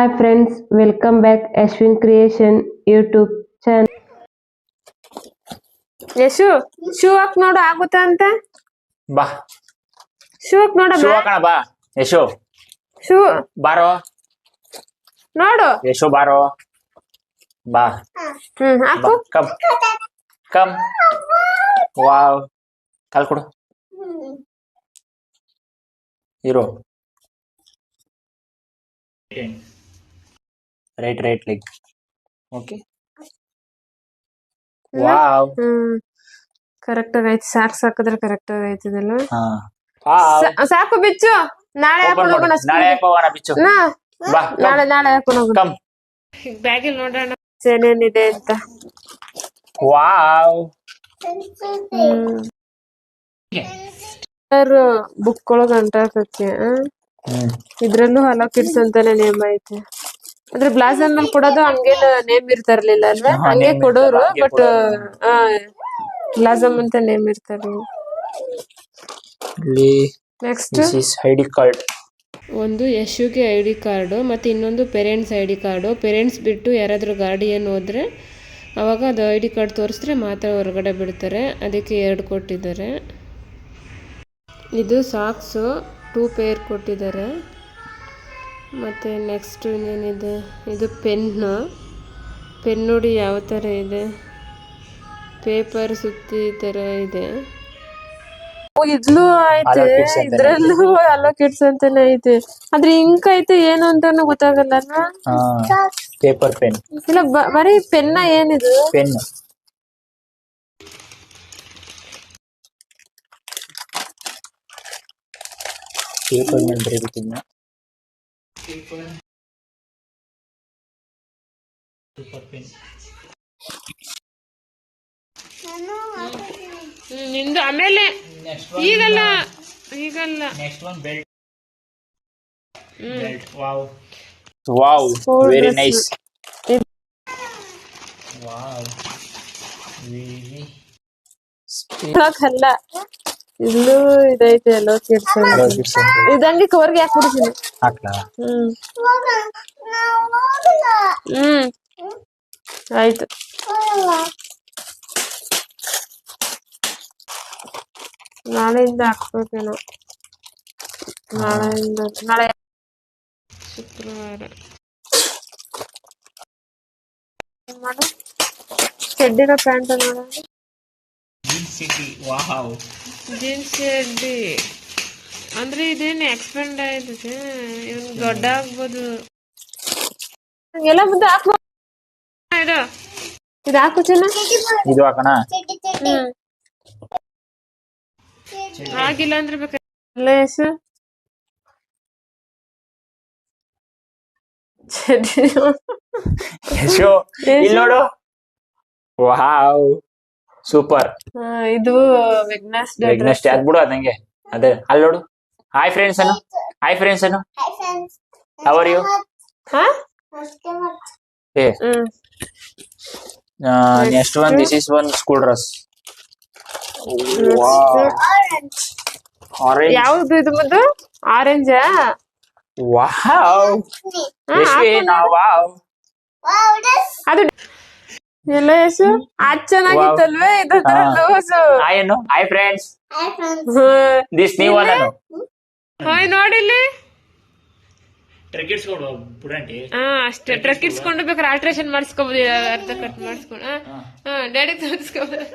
Hi friends, welcome back Ashwin Creation YouTube channel. Yashu shoe ಹಾಕ್ ನೋಡು ಆಗುತ್ತಾ ಅಂತ ಬಾ ಶೂ ಹಾಕ್ ನೋಡಮ್ಮ ಶೂ ಹಾಕೋಣ ಬಾ ಯಶು ಶೂ ಬಾರೋ ನೋಡು ಯಶು ಬಾರೋ ಬಾ ಹಾಕು ಕಮ್ ಕಮ್ ವಾವ್ ಕಾಲ್ ಕೊಡು ಇರೋ right leg okay wow correct ಆಗೈತಿ ಸಾಕಿದ್ರೆ ಕರೆಕ್ಟ್ ಆಗೈತಿದಲ್ಲ ಹಾ ಸಾಕು ಬಿಚ್ಚು ನಾಳೆ ಹಾಕೊಂಡು ಹೋಗೋಣ ನಾಳೆ ಹೋಗೋಣ ಬಿಚ್ಚು ಬಾ ನಾಳೆ ಹಾಕೊಂಡು ಹೋಗೋಣ ಕಮ್ ಬ್ಯಾಗಿಲ್ ನೋಡೋಣ ಏನೇನಿದೆ ಅಂತ ವಾವ್ ಬುಕ್ ಒಳಗ ಅಂಟಾಕಕ್ಕೆ ಇದ್ರಲ್ಲೂ ಹಲೋ ಕಿಡ್ಸ್ ಅಂತಾನೆ ನೇಮ್ ಐತೆ ಅಂದ್ರೆ ಬ್ಲಾಸಮ್ ಮೇಲೆ ಕೊಡೋದು ಹಂಗೇನು ನೇಮ್ ಇರ್ತಾರಲಿಲ್ಲ ಅಲ್ವಾ ಹಂಗೆ ಕೊಡೋರು ಬಟ್ ಬ್ಲಾಸಮ್ ಅಂತ ನೇಮ್ ಇರ್ತಾರೆ ನೆಕ್ಸ್ಟ್ ಐಡಿ ಕಾರ್ಡ್ ಒಂದು ಯಶುಗೆ ಐಡಿ ಕಾರ್ಡು ಮತ್ತು ಇನ್ನೊಂದು ಪೇರೆಂಟ್ಸ್ ಐಡಿ ಕಾರ್ಡು ಪೇರೆಂಟ್ಸ್ ಬಿಟ್ಟು ಯಾರಾದರೂ ಗಾರ್ಡಿಯನ್ ಹೋದರೆ ಅವಾಗ ಅದು ಐಡಿ ಕಾರ್ಡ್ ತೋರಿಸಿದ್ರೆ ಮಾತ್ರ ಹೊರಗಡೆ ಬಿಡ್ತಾರೆ ಅದಕ್ಕೆ 2 ಕೊಟ್ಟಿದ್ದಾರೆ ಇದು ಸಾಕ್ಸು 2 ಪೇರ್ ಕೊಟ್ಟಿದ್ದಾರೆ ಮತ್ತು ನೆಕ್ಸ್ಟ್ ಇನ್ನೇನಿದೆ ಇದು ಪೆನ್ ನೋಡಿ ಯಾವ ಥರ ಇದೆ ಪೇಪರ್ ಸುತ್ತಿ ಈ ಥರ ಇದೆ ಇದ್ಲೂ ಐತೆ ಇದ್ರಲ್ಲೂ ಹಲೋ ಕಿಡ್ಸ್ ಅಂತಾನೆ ಐತೆ ಆದ್ರೆ ಇಂಕ್ ಐತೆ ಏನು ಅಂತಾನು ಗೊತ್ತಾಗಲ್ಲ ಪೇಪರ್ ಪೆನ್ ಇಲ್ಲ ಬರೀ ಪೆನ್ನ ಏನಿದು ಪೆನ್ ಪೇಪರ್ ಮೇಲೆ ಬರೀಬೇಕಿನ್ನ ಪೇಪರ್ ಪೆನ್ ನಿಂದು ಆಮೇಲೆ ಈಗಲ್ಲ next one belt wow very nice wow very ಅಲ್ಲ ಇಲ್ಲೂ ಇದೈತೆ ಅಲೋ ಕಿಡ್ಸ್ ಇದಂಗೆ ಕವರ್ಗೆ ಹಾಕ್ಬಿಡ್ತೀನಿ ಹಾಕ್ಲಾ ಆಯ್ತು ನಾಳೆಯಿಂದ ಹಾಕ್ಬೇಕೇನೋ ನಾಳೆ ಶುಕ್ರವಾರ ಮಾಡು ಚಡ್ಡಿನ ಪ್ಯಾಂಟ್ ನೋಡೋಣ ಜೀನ್ಸ್ ಚಡ್ಡಿ ಅಂದ್ರೆ ಇದೇನು ಎಕ್ಸ್ಪೆಂಡ್ ಆಯ್ತದೆ ಇವನ್ ದೊಡ್ಡ ಆಗ್ಬೋದು ಎಲ್ಲ ಮುಂದೆ ಹಾಕ್ಬೋದು ಇದು ಹಾಕು ಚಿನ್ನ ಇದು ಹಾಕೋಣ ಆಗಿಲ್ಲ ಅಂದ್ರೆ ಬೇಕಲ್ಲ ಯಶು ಯಶು ಇಲ್ಲಿ ನೋಡು ವಾವ್ ಸೂಪರ್ ಇದು ವೆಗ್ನೆಸ್ ಅದ್ ಬಿಡು ಅದಂಗೆ ಅದೇ ಅಲ್ಲಿ ನೋಡು ಹಾಯ್ ಫ್ರೆಂಡ್ಸ್ ಅನ್ನು how are you next one this is one school dress orange ಯಾವ್ದು ಇದು ಮುಂದೆ ಆರೆಂಜಾ ವಾವ್ ವಾವ್ ಅದು ಎಲ್ಲ ಯಶು ಅದ್ ಚೆನ್ನಾಗಿತ್ತಲ್ವೇ ಇದೊಂಥರ loose hi friends this new one hi ನೋಡಿಲ್ಲಿ ಅಷ್ಟೇ ಟ್ರಕ್ ಇಡ್ಸ್ಕೊಂಡು ಬೇಕಾದ್ರೆ ಆಲ್ಟ್ರೇಷನ್ ಮಾಡಿಸ್ಕೋಬಹುದು ಅರ್ಧ ಕಟ್ ಮಾಡಿಸ್ಕೊಂಡು ಡ್ಯಾಡಿ ತೋರಿಸ್ಕೋಬಹುದು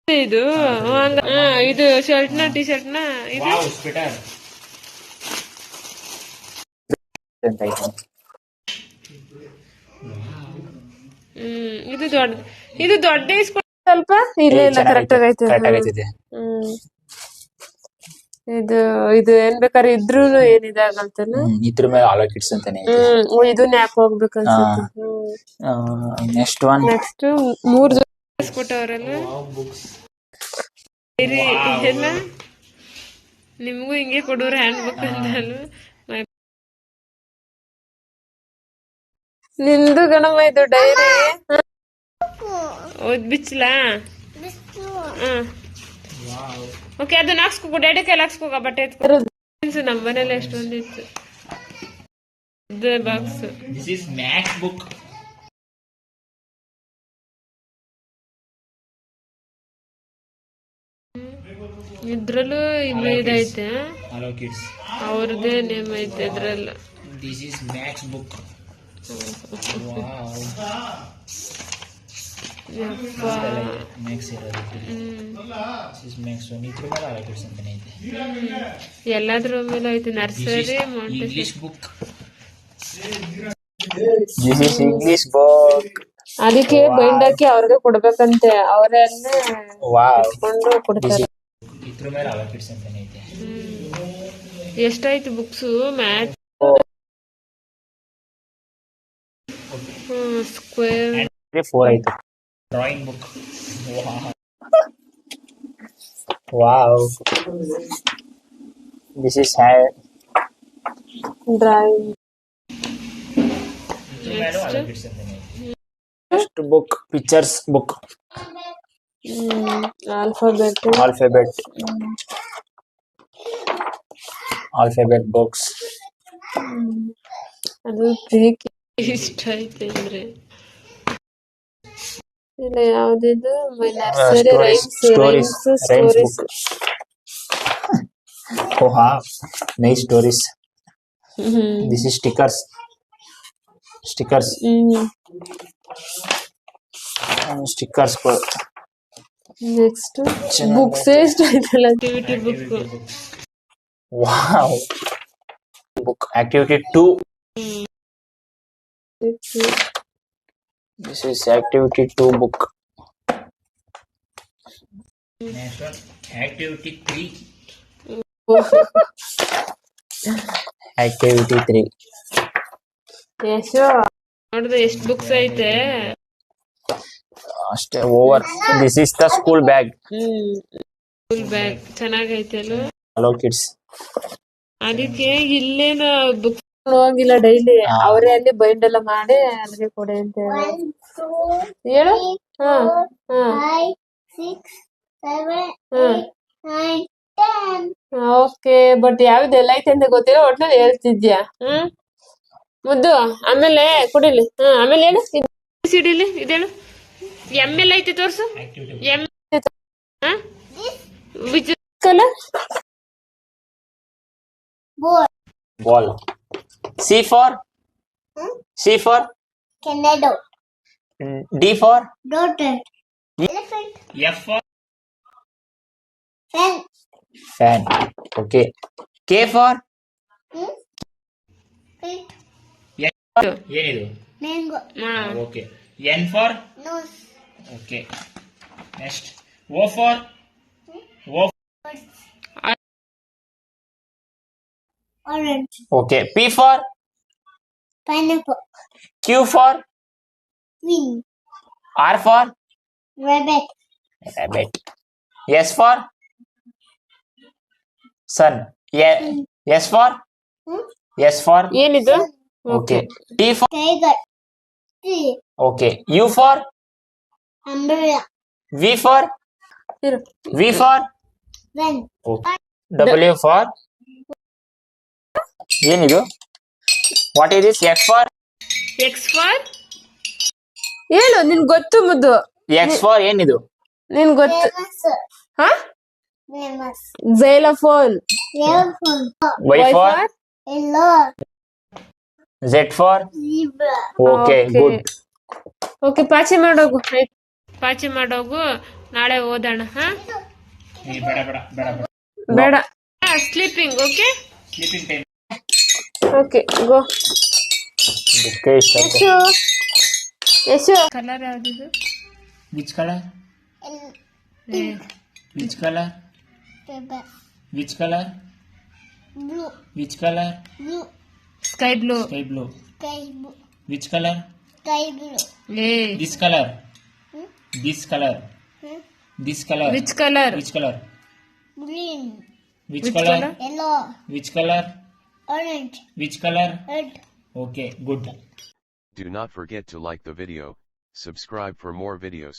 ಇದು ಇದು ಶರ್ಟ್ ನ ಟಿ ಶರ್ಟ್ ನ ಇದು ದೊಡ್ಡ ಇಸ್ಕೊಂಡು ಸ್ವಲ್ಪ ಇಲ್ಲ ಕರೆಕ್ಟ್ ಆಗೈತೆ ಇದು ಏನ್ ಬೇಕಾದ್ರೆ ಇದ್ರೂ ಏನಿದಾಗಲ್ತಾನ ಇದ್ರ ಮೇಲೆ ಹಲೋ ಕಿಡ್ಸ್ ಅಂತಾನೆ ಇದು ನ್ಯಾಪ್ ಹೋಗ್ಬೇಕು ಅನ್ಸುತ್ತೆ ನೆಕ್ಸ್ಟ್ 3 ಕೊಟ್ಟವ್ರಲ್ಲ ಎಲ್ಲ ನಿಮ್ಗೂ ಹಿಂಗೆ ಕೊಡೋರು ಹ್ಯಾಂಡ್ ಬುಕ್ ಅಂತ ನಿಂದು ಗಣಮ ಇದು ಡೈರಿ ಓದ್ ಬಿಚ್ಚಲಾ ಓಕೆ ಅದನ್ನ ಹಾಕ್ಸ್ಕೋ ಡ್ಯಾಡಿ ಕೈಲಿ ಹಾಕ್ಸ್ಕೋ ಬಟ್ಟೆ ನಮ್ಮನೇಲಿ ಎಷ್ಟೊಂದಿತ್ತು ಇದು box. This is Max book. ಇದ್ರಲ್ಲೂ ಇದೈತೆ, Hello kids. ಅವ್ರದ್ದೇ ನೇಮ್ ಐತೆ ಇದ್ರಲ್ಲ. This is Max book. Wow. ಯಪ್ಪ. Max ಇರೋದು. This is Max one. ಇದ್ರ ಮೇಲೆ Hello kids ಅಂತಾನೆ ಐತೆ. ಎಲ್ಲಾದ್ರ ಮೇಲೆ ಐತೆ. Nursery English book. This is English book. ಅದಕ್ಕೆ ಬೈಂಡ್ ಹಾಕಿ ಅವ್ರಿಗೆ ಕೊಡ್ಬೇಕಂತೆ, ಅವರನ್ನೇ ಕೊಂಡು ಕೊಡ್ತಾರೆ. ಇದ್ರ ಮೇಲೆ Hello kids ಅಂತಾನೆ ಐತೆ. ಎಷ್ಟಾಯ್ತು ಬುಕ್ಸು? ಮ್ಯಾಥ್, ಸ್ಕ್ವೇರ್ 4 ಆಯ್ತು. Drawing book. Wow. This is drawing. next book, pictures book. Alphabet books. ಅದು ಬೇಕಿ ಇಷ್ಟ ಐತೆ ಅಂದ್ರೆ. ಇಲ್ಲ ಯಾವ್ದಿದು? Nursery Stories book. Oh wow, nice stories. This is stickers. Stickers book. Next books ಎಷ್ಟು ಐತಲ್ಲ. Activity book. Wow. Book activity 2. This is activity 2 book. Next one, activity 3. Activity 3. ಯಶೋ ನೋಡಿದ್ರೆ ಎಷ್ಟು ಬುಕ್ಸ್ ಐತೆ. ಅಷ್ಟೇ over. This is the school bag. School bag ಚೆನ್ನಾಗೈತೆ ಅಲ್ವ. Hello kids. ಅದಕ್ಕೆ ಇಲ್ಲೇನ books ಹೋಗಿಲ್ಲ ಡೈಲಿ, ಅವರೇ ಅಲ್ಲಿ ಬೈಂಡ್ ಎಲ್ಲ ಮಾಡಿ ಅಲ್ಲಿಗೆ ಕೊಡಿ ಅಂತ ಹೇಳು. ಓಕೆ, ಬಟ್ ಯಾವ್ದೆಲ್ಲ ಐತೆ ಅಂತ ಗೊತ್ತಿಲ್ಲ, ಒಟ್ನಲ್ಲಿ ಹೇಳ್ತಿದ್ಯಾ. ಮುದ್ದು ಆಮೇಲೆ ಕುಡಿಲಿ. ಆಮೇಲೆ ಹೇಳು ಸಿಡಿಲಿ. ಇದೇಳು ಎಮ್ ಎಲ್ಲ ಐತೆ ತೋರ್ಸು. M which colour? Ball. C for Canado. D for Daughter. Elephant. F for Fan. Okay. K for Feet. ಏನಿದು? Mango. Okay. N for Nose. okay. Next. O for Orange. okay. P for Pineapple. Q for Queen. R for Rabbit. rabbit. S for sun. S for ಏನಿದು? okay. T for Tiger. Tree. okay. U for Umbrella. V for Van. okay. W for ಏನಿದು? What is this? X for ಹೇಳು, ನಿನ್ ಗೊತ್ತು ಮುದ್ದು. X for ಏನಿದು? ನಿನ್ ಗೊತ್ತು. Famous. Xylophone. Elephant. Y for Yellow. Z for Zebra. okay. Good. Okay, ಪಾಚಿ ಮಾಡೋಗು. ನಾಳೆ ಓದೋಣ. ಬೇಡ, sleeping. Okay okay, go. Yashu colour ಯಾವ್ದಿದು? Which color? Which color? Paper. Which color? Blue. Which color? Blue. Sky blue. Sky blue. Sky blue. Which color? Sky blue. This color. This color. This color. Which colour? Which color? Green. Which color? Yellow. Which color? Orange. Which color? Red. Okay, good. Do not forget to like the video, subscribe for more videos.